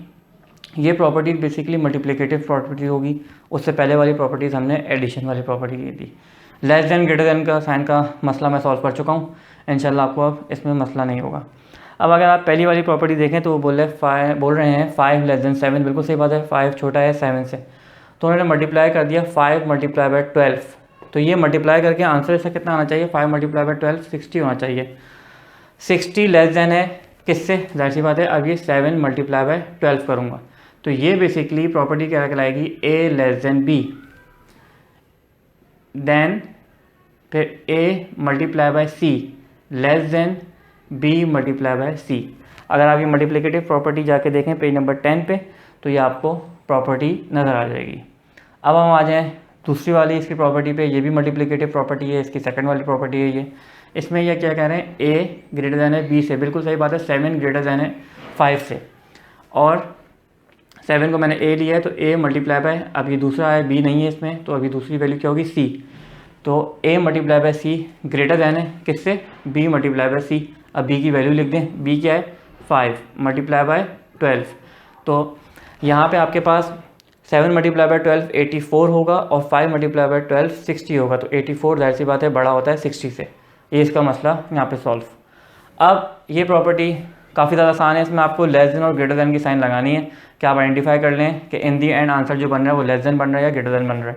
ये प्रॉपर्टी बेसिकली मल्टीप्लिकेटिव प्रॉपर्टी होगी। उससे पहले वाली प्रॉपर्टीज़ हमने एडिशन वाली प्रॉपर्टी की थी। लेस देन ग्रेटर देन का साइन का मसला मैं सॉल्व कर चुका हूँ, इंशाल्लाह आपको अब इसमें मसला नहीं होगा। अब अगर आप पहली वाली प्रॉपर्टी देखें तो वो बोल रहे हैं 5 लेस देन 7, बिल्कुल सही बात है, 5 छोटा है 7 से, तो उन्होंने मल्टीप्लाई कर दिया 5 × 12। तो ये मल्टीप्लाई करके आंसर इसका कितना आना चाहिए? 5 × 12 60 होना चाहिए। 60 लेस देन है किससे? जाहिर सी बात है, अब ये 7 × 12 करूँगा, तो ये बेसिकली प्रॉपर्टी क्या कहलाएगी? a less than b, then फिर a × c less than b × c। अगर आप ये मल्टीप्लिकेटिव प्रॉपर्टी जाके देखें पेज नंबर 10 पे, तो ये आपको प्रॉपर्टी नज़र आ जाएगी। अब हम आ जाएँ दूसरी वाली इसकी प्रॉपर्टी पे। ये भी मल्टीप्लिकेटिव प्रॉपर्टी है, इसकी सेकंड वाली प्रॉपर्टी है ये। इसमें ये क्या कह रहे हैं, ए ग्रेटर दैन है बी से, बिल्कुल सही बात है। 7 ग्रेटर दैन है 5 से, और 7 को मैंने ए लिया है तो ए मल्टीप्लाई बाय, अब ये दूसरा है बी नहीं है इसमें, तो अभी दूसरी वैल्यू क्या होगी, सी। तो A multiply by C greater than है किससे, बी मल्टीप्लाई बाय सी। अब बी की वैल्यू लिख दें, बी क्या है 5 मल्टीप्लाई बाय 12। तो यहाँ पे आपके पास 7 मल्टीप्लाई बाय 12 84 होगा, और 5 मल्टीप्लाई बाय 12 60 होगा। तो 84 जाहिर सी बात है बड़ा होता है 60 से। ये इसका मसला यहाँ पे सॉल्व। अब ये प्रॉपर्टी काफ़ी ज़्यादा आसान है, इसमें आपको लेस देन और ग्रेटर देन की साइन लगानी है कि आप आइडेंटिफाई कर लें कि इन दी एंड आंसर जो बन रहा है वो लेस देन बन रहा है या ग्रेटर देन बन रहा है।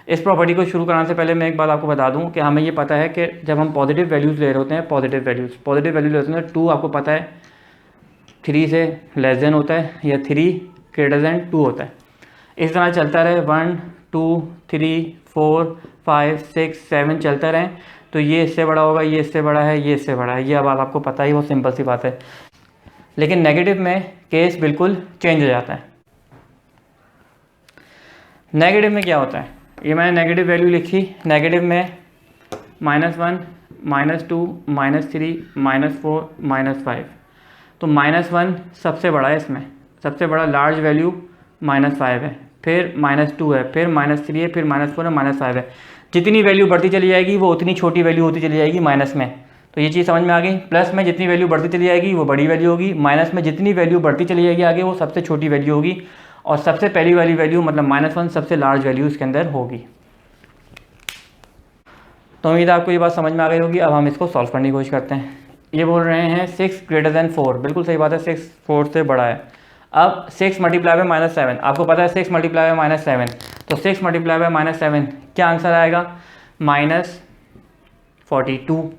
इस प्रॉपर्टी को शुरू कराने से पहले मैं एक बात आपको बता दूं कि हमें ये पता है कि जब हम पॉजिटिव वैल्यूज़ ले रहे होते हैं, पॉजिटिव वैल्यू ले होते हैं, 2 आपको पता है 3 से लेस देन होता है या 3 ग्रेटर देन 2 होता है। इस तरह चलता रहे 1 2 3 4 5 6 7 चलता रहे, तो ये इससे बड़ा होगा, ये इससे बड़ा है, ये इससे बड़ा है। ये अब आपको पता ही, वो सिंपल सी बात है। लेकिन नेगेटिव में केस बिल्कुल चेंज हो जाता है। नेगेटिव में क्या होता है, ये मैंने नेगेटिव वैल्यू लिखी। नेगेटिव में -1 -2 -3 -4 -5, तो -1 सबसे बड़ा है, इसमें सबसे बड़ा लार्ज वैल्यू -5 है, फिर -2 है, फिर -3 है, फिर -4 है, -5 है। जितनी वैल्यू बढ़ती चली जाएगी वो उतनी छोटी वैल्यू होती चली जाएगी माइनस में। तो ये चीज़ समझ में आ गई। प्लस में जितनी वैल्यू बढ़ती चली जाएगी वो बड़ी वैल्यू होगी, माइनस में जितनी वैल्यू बढ़ती चली जाएगी आगे वो सबसे छोटी वैल्यू होगी, और सबसे पहली वाली वैल्यू मतलब -1 सबसे लार्ज वैल्यू इसके अंदर होगी। तो उम्मीद है आपको ये बात समझ में आ गई होगी। अब हम इसको सॉल्व करने की कोशिश करते हैं। ये बोल रहे हैं 6 ग्रेटर दैन 4, बिल्कुल सही बात है, 6 4 से बड़ा है। अब 6 मल्टीप्लाई बाय -7, आपको पता है 6 मल्टीप्लाई बाय -7, तो 6 मल्टीप्लाई बाय -7 क्या आंसर आएगा, -42,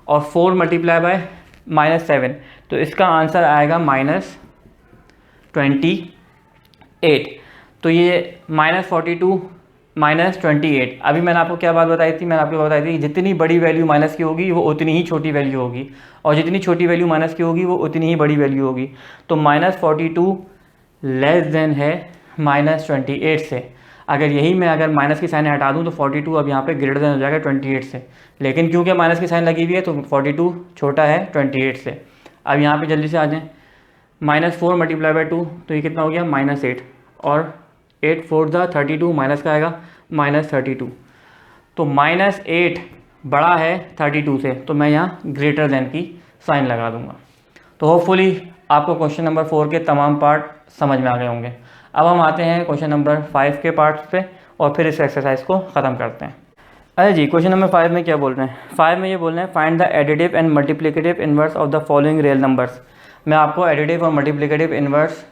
और 4 मल्टीप्लाई बाय -7, तो इसका आंसर आएगा -28। तो ये -42 -28। अभी मैंने आपको क्या बात बताई थी, मैंने आपको बताई थी जितनी बड़ी वैल्यू माइनस की होगी वो उतनी ही छोटी वैल्यू होगी, और जितनी छोटी वैल्यू माइनस की होगी वो उतनी ही बड़ी वैल्यू होगी। तो -42 लेस देन है -28 से। अगर माइनस की साइन हटा दूं तो 42 अब यहाँ पे ग्रेटर देन हो जाएगा 28 से, लेकिन क्योंकि माइनस की साइन लगी हुई है तो 42 छोटा है 28 से। अब यहाँ पे जल्दी से आ जाएं, -4 मल्टीप्लाई बाय 2, तो ये कितना हो गया -8, और 8 4 32, माइनस का आएगा -32। तो -8 बड़ा है 32 से, तो मैं यहाँ ग्रेटर देन की साइन लगा दूंगा। तो होपफुली आपको क्वेश्चन नंबर 4 के तमाम पार्ट समझ में आ गए होंगे। अब हम आते हैं क्वेश्चन नंबर 5 के पार्ट्स पे, और फिर इस एक्सरसाइज को ख़त्म करते हैं। अरे जी, क्वेश्चन नंबर 5 में क्या बोल रहे हैं, 5 में ये बोल रहे हैं find the additive and multiplicative inverse of the following real numbers. मैं आपको एडिटिव और मल्टीप्लिकेटिव इन्वर्स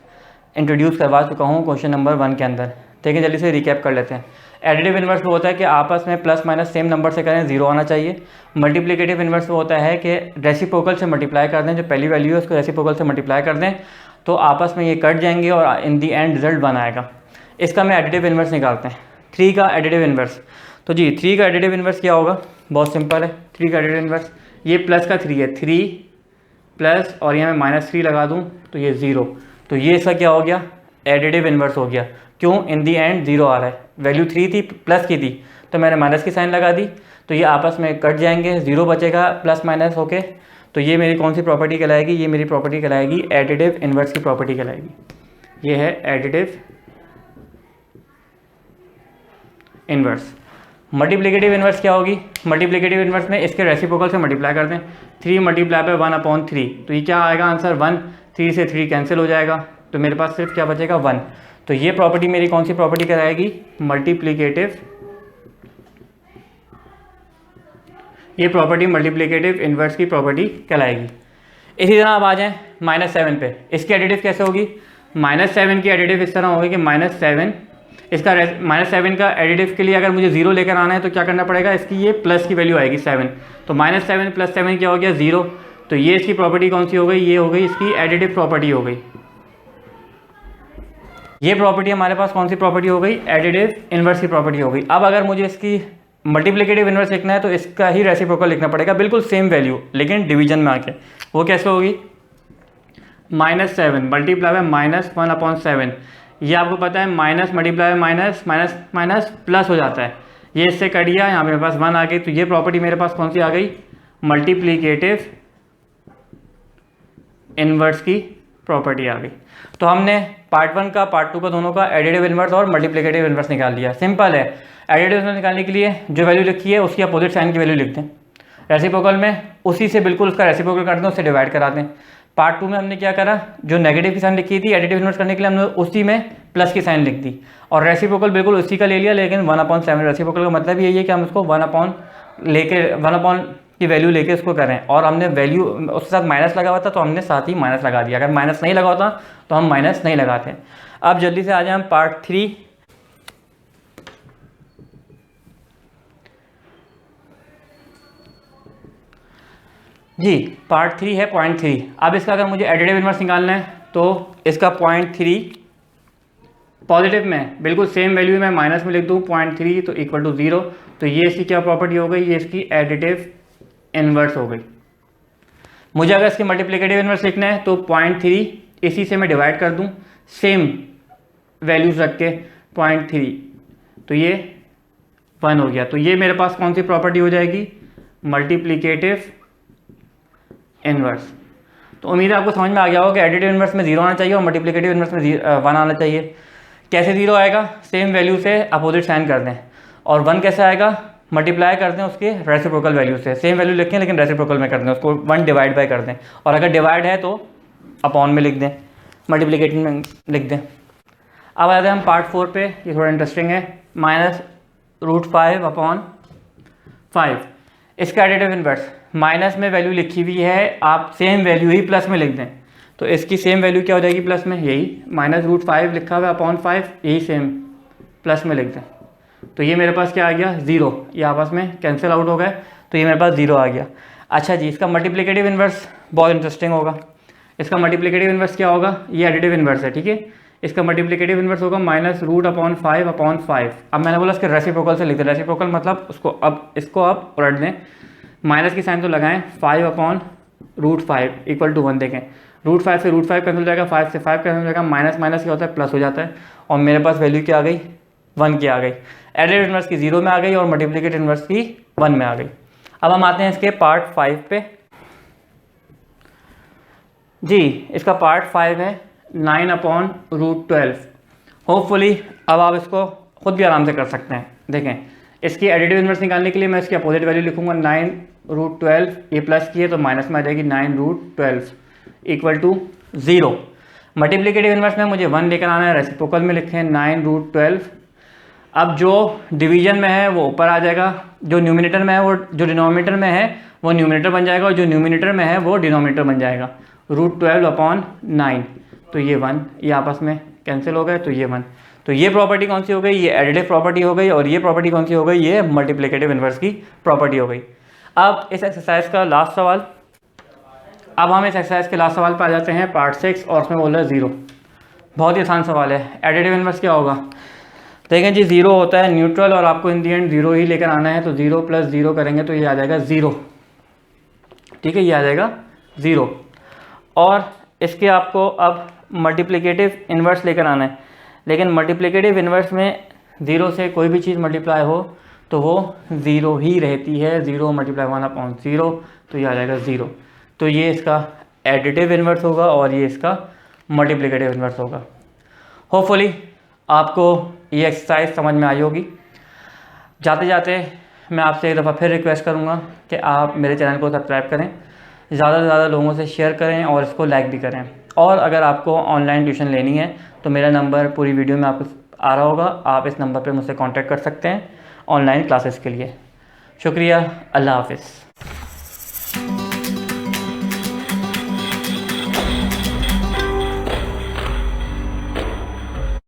इंट्रोड्यूस करवा चुका हूँ क्वेश्चन नंबर 1 के अंदर। देखिए जल्दी से रिकैप कर लेते हैं। एडिटिव इन्वर्स वो होता है कि आपस में प्लस माइनस सेम नंबर से करें, 0 आना चाहिए। मल्टीप्लिकेटिव इन्वर्स वो होता है कि रेसिप्रोकल से मल्टीप्लाई कर दें, जो पहली वैल्यू है उसको रेसिप्रोकल से मल्टीप्लाई कर दें तो आपस में ये कट जाएंगे और इन दी एंड रिजल्ट बनाएगा। इसका मैं एडिटिव इन्वर्स निकालते हैं। 3 का एडिटिव इन्वर्स, तो जी 3 का एडिटिव इन्वर्स क्या होगा, बहुत सिंपल है। 3 का एडिटिव इन्वर्स, ये प्लस का 3 है, 3 प्लस और यहाँ मैं -3 लगा दूँ तो ये 0, तो ये इसका क्या हो गया, एडिटिव इन्वर्स हो गया। क्यों, इन दी एंड 0 आ रहा है, वैल्यू 3 थी प्लस की थी तो मैंने माइनस की साइन लगा दी, तो ये आपस में कट जाएंगे, 0 बचेगा प्लस माइनस होके। तो ये मेरी कौन सी प्रॉपर्टी कहलाएगी, ये मेरी प्रॉपर्टी कहलाएगी एडिटिव इन्वर्स की प्रॉपर्टी कहलाएगी। ये है एडिटिव इन्वर्स। मल्टीप्लिकेटिव इन्वर्स क्या होगी, मल्टीप्लिकेटिव इन्वर्स में इसके रेसिप्रोकल से मल्टीप्लाई कर दें, 3 मल्टीप्लाई बाय 1/3, तो ये क्या आएगा आंसर 1, 3 से 3 कैंसिल हो जाएगा, तो मेरे पास सिर्फ क्या बचेगा 1। तो ये प्रॉपर्टी मेरी कौन सी प्रॉपर्टी कहलाएगी, मल्टीप्लिकेटिव, ये प्रॉपर्टी मल्टीप्लिकेटिव इन्वर्स की प्रॉपर्टी कहलाएगी। इसी तरह आप आ जाएं -7 पे, इसकी एडिटिव कैसे होगी, -7 की एडिटिव इस तरह होगी कि -7, इसका -7 का एडिटिव के लिए अगर मुझे 0 लेकर आना है तो क्या करना पड़ेगा, इसकी ये प्लस की वैल्यू आएगी 7, तो -7 + 7 क्या हो गया 0, तो ये इसकी प्रॉपर्टी कौन सी हो गई, ये हो गई इसकी एडिटिव प्रॉपर्टी हो गई। ये प्रॉपर्टी हमारे पास कौन सी प्रॉपर्टी हो गई, एडिटिव इन्वर्स की प्रॉपर्टी हो गई। अब अगर मुझे इसकी मल्टीप्लिकेटिव इन्वर्स लिखना है तो इसका ही रेसिप्रोकल लिखना पड़ेगा, बिल्कुल सेम वैल्यू लेकिन डिवीजन में आके। वो कैसे होगी, -7 मल्टीप्लाई बाय -1/7। ये आपको पता है minus multiply minus minus minus plus हो जाता है। ये इससे कट गया, यहाँ पे मेरे पास 1 आ गई। तो ये प्रॉपर्टी मेरे पास कौन सी आ गई? मल्टीप्लिकेटिव इन्वर्स की प्रॉपर्टी आ गई। तो हमने पार्ट 1 का पार्ट 2 का दोनों का एडिटिव इन्वर्स और मल्टीप्लिकेटिव इन्वर्स निकाल लिया। सिंपल है। एडिटिव इन्वर्स निकालने के लिए जो वैल्यू लिखी है उसकी अपोजिट साइन की वैल्यू लिखते हैं। रेसिप्रोकल में उसी से बिल्कुल उसका रेसिप्रोकल कर दें, उससे डिवाइड करा दें। पार्ट 2 में हमने क्या करा, जो नेगेटिव की साइन लिखी थी एडिटिव इन्वर्स करने के लिए हमने उसी में प्लस की साइन लिख दी और रेसिप्रोकल बिल्कुल उसी का ले लिया, लेकिन 1/7। रेसिप्रोकल का मतलब यही है कि हम उसको 1 की वैल्यू लेके उसको करें, और हमने वैल्यू उसके साथ माइनस लगा हुआ था तो हमने साथ ही माइनस लगा दिया। अगर माइनस नहीं लगा होता तो हम माइनस नहीं लगाते। अब जल्दी से आ जाए हम पार्ट 3। जी पार्ट 3 है पॉइंट 3। अब इसका अगर मुझे एडिटिव इन्वर्स निकालना है तो इसका पॉइंट 3 पॉजिटिव में बिल्कुल सेम वैल्यू में माइनस में लिख दूँ 0.3 तो इक्वल टू 0। तो ये इसकी क्या प्रॉपर्टी हो गई? ये इसकी एडिटिव इन्वर्स हो गई। मुझे अगर इसकी मल्टीप्लिकेटिव इन्वर्स लिखना है तो 0.3 इसी से मैं डिवाइड कर दूं सेम वैल्यूज रख के 0.3, तो ये 1 हो गया। तो ये मेरे पास कौन सी प्रॉपर्टी हो जाएगी? Multiplicative inverse. तो उम्मीद है आपको समझ में आ गया होगा कि एडिटिव इन्वर्स में 0 आना चाहिए और मल्टीप्लिकेटिव इन्वर्स में 1 आना चाहिए। कैसे 0 आएगा? सेम वैल्यू से अपोजिट साइन कर दें। और 1 कैसे आएगा? मल्टीप्लाई कर दें उसके रेसिप्रोकल वैल्यू से। सेम वैल्यू लिखें लेकिन रेसिप्रोकल में कर दें, उसको 1 डिवाइड बाय कर दें, और अगर डिवाइड है तो अपॉन में लिख दें, मल्टीप्लिकेटिव में लिख दें। अब आते हैं हम पार्ट 4 पे। ये थोड़ा इंटरेस्टिंग है। -√5/5। इसका एडिटिव इन्वर्स, माइनस में वैल्यू लिखी हुई है, आप सेम वैल्यू ही प्लस में लिख दें। तो इसकी सेम वैल्यू क्या हो जाएगी प्लस में? यही -√5 लिखा हुआ है अपॉन 5, यही सेम प्लस में लिख दें। तो ये मेरे पास क्या आ गया? 0। ये आपस में कैंसिल आउट हो गए, तो ये मेरे पास 0 आ गया। अच्छा जी, इसका मल्टीप्लिकेटिव इन्वर्स बहुत इंटरेस्टिंग होगा। इसका मल्टीप्लिकेटिव इन्वर्स क्या होगा? ये एडिटिव इन्वर्स है, ठीक है। इसका मल्टीप्लिकेटिव इन्वर्स होगा -√5/5। अब मैंने बोला इसके रेसिप्रोकल से लिख दें। रेसिप्रोकल मतलब इसको आप उलट दें, माइनस की साइन तो लगाएं, 5/√5 इक्वल टू 1। देखें √5 से √5 कैंसिल हो जाएगा, 5 से 5 कैंसिल हो जाएगा, माइनस माइनस क्या होता है? प्लस हो जाता है। और मेरे पास वैल्यू क्या आ गई? 1 की आ गई। एडिटिव इन्वर्स की 0 में आ गई और मल्टीप्लिकेटिव इन्वर्स की 1 में आ गई। अब हम आते हैं इसके पार्ट 5 पे। जी इसका पार्ट 5 है 9/√12। होपफुली अब आप इसको खुद भी आराम से कर सकते हैं। देखें इसकी एडिटिव इन्वर्स निकालने के लिए मैं इसकी अपोजिट वैल्यू लिखूंगा 9√12। ये प्लस की है तो माइनस में आ जाएगी 9√12 इक्वल टू 0। मल्टीप्लिकेटिव इन्वर्स में मुझे 1 लेकर आना है, रेसिप्रोकल में लिखें 9√12। अब जो डिवीजन में है वो ऊपर आ जाएगा, जो न्यूमिनेटर में है वो जो डिनोमिनेटर में है वो न्यूमिनेटर बन जाएगा, और जो न्यूमिनेटर में है वो डिनोमिनेटर बन जाएगा। √12/9, तो ये 1, ये आपस में कैंसिल हो गए, तो ये 1। तो ये प्रॉपर्टी कौन सी हो गई? ये एडिटिव प्रॉपर्टी हो गई। और ये प्रॉपर्टी कौन सी हो गई? ये मल्टीप्लिकेटिव इन्वर्स की प्रॉपर्टी हो गई। अब इस एक्सरसाइज का लास्ट सवाल। अब हम इस एक्सरसाइज के लास्ट सवाल पर आ जाते हैं, पार्ट 6, और उसमें बोल रहा है 0। बहुत ही आसान सवाल है। एडिटिव इन्वर्स क्या होगा? देखें जी 0 होता है न्यूट्रल, और आपको इन दी एंड 0 ही लेकर आना है। तो 0 + 0 करेंगे तो ये आ जाएगा 0, ठीक है, ये आ जाएगा 0। और इसके आपको अब मल्टीप्लिकेटिव इन्वर्स लेकर आना है, लेकिन मल्टीप्लिकेटिव इन्वर्स में 0 से कोई भी चीज़ मल्टीप्लाई हो तो वो 0 ही रहती है। 0 × 1/0, तो ये आ जाएगा 0। तो ये इसका एडिटिव इन्वर्स होगा और ये इसका मल्टीप्लिकेटिव इन्वर्स होगा। होपफुली आपको ये एक्सरसाइज समझ में आई होगी। जाते जाते मैं आपसे एक दफ़ा फिर रिक्वेस्ट करूँगा कि आप मेरे चैनल को सब्सक्राइब करें, ज़्यादा से ज़्यादा लोगों से शेयर करें और इसको लाइक भी करें। और अगर आपको ऑनलाइन ट्यूशन लेनी है तो मेरा नंबर पूरी वीडियो में आपको आ रहा होगा, आप इस नंबर पर मुझसे कांटेक्ट कर सकते हैं ऑनलाइन क्लासेस के लिए। शुक्रिया, अल्लाह हाफ़िज़।